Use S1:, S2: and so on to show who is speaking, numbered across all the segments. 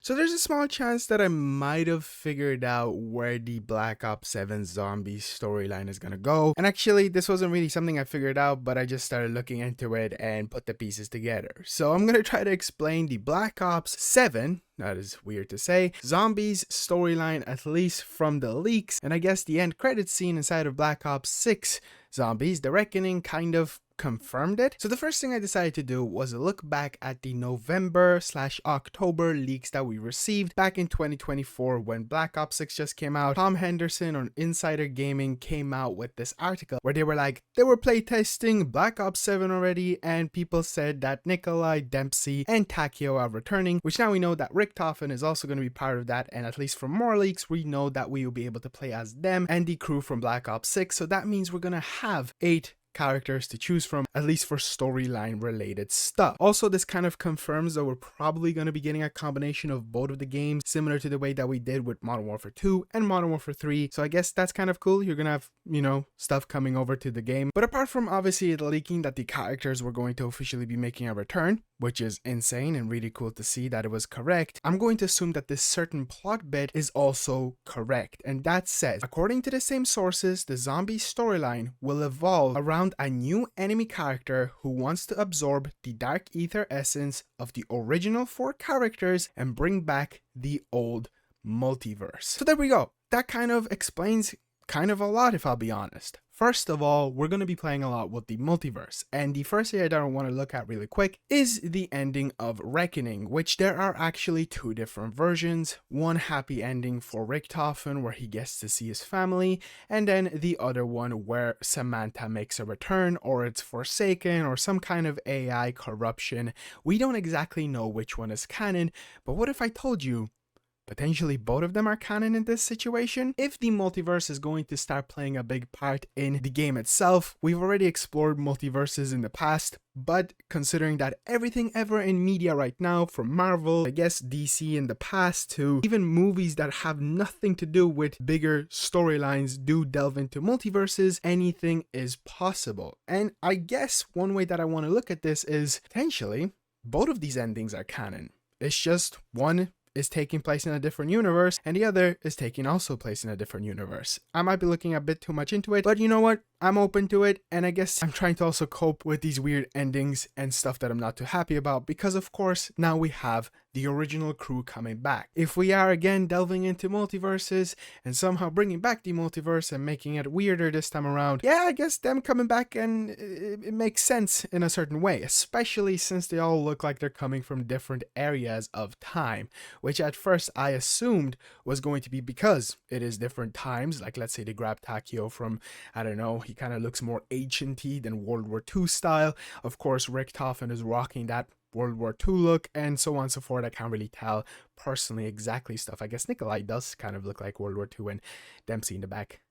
S1: So there's a small chance that I might have figured out where the Black Ops 7 Zombies storyline is gonna go. And actually, this wasn't really something I figured out, but I just started looking into it and put the pieces together. So I'm gonna try to explain the Black Ops 7, that is weird to say, Zombies storyline, at least from the leaks, and I guess the end credits scene inside of Black Ops 6 Zombies, The Reckoning, kind of confirmed it. So the first thing I decided to do was look back at the November/October leaks that we received back in 2024 when Black Ops 6 just came out. Tom Henderson on Insider Gaming came out with this article where they were like, they were playtesting Black Ops 7 already, and people said that Nikolai, Dempsey, and Takeo are returning, which now we know that Richtofen is also going to be part of that, and at least from more leaks, we know that we will be able to play as them and the crew from Black Ops 6, so that means we're going to have 8 characters to choose from, at least for storyline related stuff. Also, this kind of confirms that we're probably going to be getting a combination of both of the games, similar to the way that we did with Modern Warfare 2 and Modern Warfare 3. So I guess that's kind of cool. You're gonna have, stuff coming over to the game. But apart from obviously it leaking that the characters were going to officially be making a return, which is insane and really cool to see that it was correct, I'm going to assume that this certain plot bit is also correct. And that says, according to the same sources, the zombie storyline will evolve around a new enemy character who wants to absorb the Dark Ether essence of the original 4 characters and bring back the old multiverse. So there we go. That kind of explains kind of a lot, if I'll be honest. First of all, we're going to be playing a lot with the multiverse, and the first area that I want to look at really quick is the ending of Reckoning, which there are actually 2 different versions. One happy ending for Richtofen where he gets to see his family, and then the other one where Samantha makes a return, or it's Forsaken, or some kind of AI corruption. We don't exactly know which one is canon, but what if I told you potentially both of them are canon in this situation? If the multiverse is going to start playing a big part in the game itself, we've already explored multiverses in the past, but considering that everything ever in media right now, from Marvel, I guess DC in the past, to even movies that have nothing to do with bigger storylines do delve into multiverses, anything is possible. And I guess one way that I want to look at this is potentially both of these endings are canon. It's just one is taking place in a different universe and the other is taking also place in a different universe. I might be looking a bit too much into it, but you know what? I'm open to it, and I guess I'm trying to also cope with these weird endings and stuff that I'm not too happy about, because of course now we have the original crew coming back. If we are again delving into multiverses and somehow bringing back the multiverse and making it weirder this time around, yeah, I guess them coming back, and it makes sense in a certain way, especially since they all look like they're coming from different areas of time, which at first I assumed was going to be because it is different times. Like, let's say they grab Takeo from, I don't know, he kind of looks more ancient-y than World War II style. Of course, Richtofen is rocking that World War II look, and so on and so forth. I can't really tell personally exactly stuff. I guess Nikolai does kind of look like World War II, and Dempsey in the back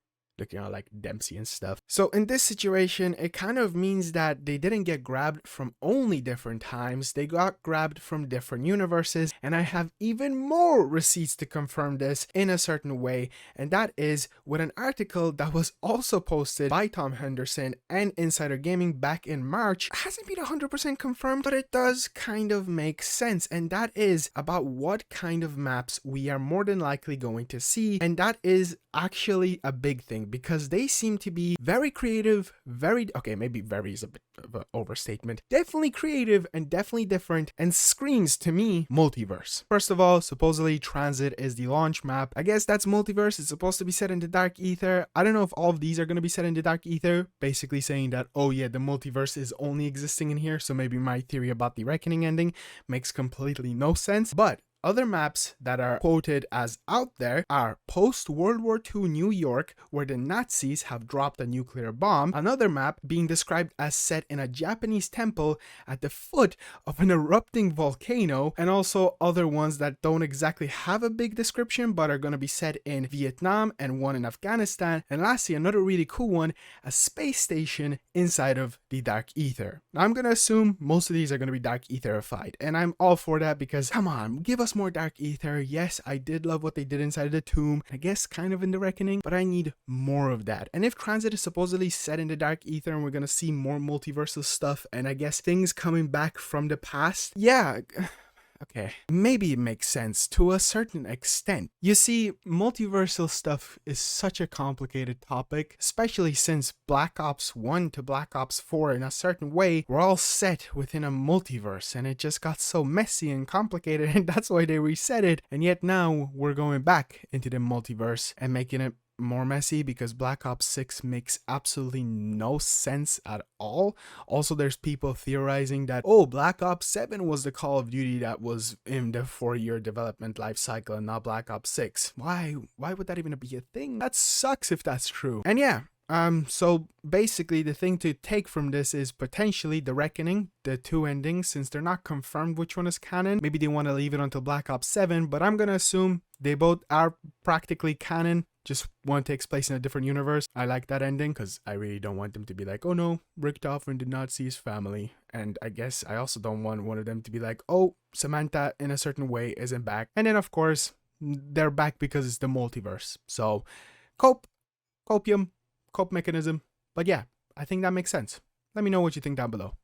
S1: looking out like Dempsey and stuff. So in this situation, it kind of means that they didn't get grabbed from only different times, they got grabbed from different universes, and I have even more receipts to confirm this in a certain way, and that is with an article that was also posted by Tom Henderson and Insider Gaming back in March. It hasn't been 100% confirmed, but it does kind of make sense, and that is about what kind of maps we are more than likely going to see, and that is actually a big thing, because they seem to be very creative, maybe very is a bit of an overstatement, definitely creative and definitely different, and screams to me multiverse. First of all, supposedly Transit is the launch map. I guess that's multiverse. It's supposed to be set in the Dark Ether. I don't know if all of these are going to be set in the Dark Ether, basically saying that, oh yeah, the multiverse is only existing in here, so maybe my theory about the Reckoning ending makes completely no sense. But other maps that are quoted as out there are post-World War II New York, where the Nazis have dropped a nuclear bomb. Another map being described as set in a Japanese temple at the foot of an erupting volcano, and also other ones that don't exactly have a big description but are going to be set in Vietnam and one in Afghanistan. And lastly, another really cool one, a space station inside of the Dark Ether. Now, I'm going to assume most of these are going to be Dark Etherified, and I'm all for that, because come on, give us more Dark Ether. Yes, I did love what they did inside of the tomb, I guess kind of in the Reckoning, but I need more of that. And if Transit is supposedly set in the Dark Ether and we're gonna see more multiversal stuff, and I guess things coming back from the past, yeah, okay, maybe it makes sense to a certain extent. You see, multiversal stuff is such a complicated topic, especially since Black Ops 1 to Black Ops 4 in a certain way were all set within a multiverse, and it just got so messy and complicated, and that's why they reset it. And yet now we're going back into the multiverse and making it more messy because Black Ops 6 makes absolutely no sense at all. Also, there's people theorizing that, oh, Black Ops 7 was the Call of Duty that was in the 4-year development life cycle and not Black Ops 6. Why would that even be a thing? That sucks if that's true. And yeah, so basically the thing to take from this is potentially The Reckoning, the two endings, since they're not confirmed which one is canon. Maybe they want to leave it until Black Ops 7, but I'm gonna assume they both are practically canon. Just one takes place in a different universe. I like that ending because I really don't want them to be like, oh no, Richtofen did not see his family. And I guess I also don't want one of them to be like, oh, Samantha in a certain way isn't back. And then of course, they're back because it's the multiverse. So cope mechanism. But yeah, I think that makes sense. Let me know what you think down below.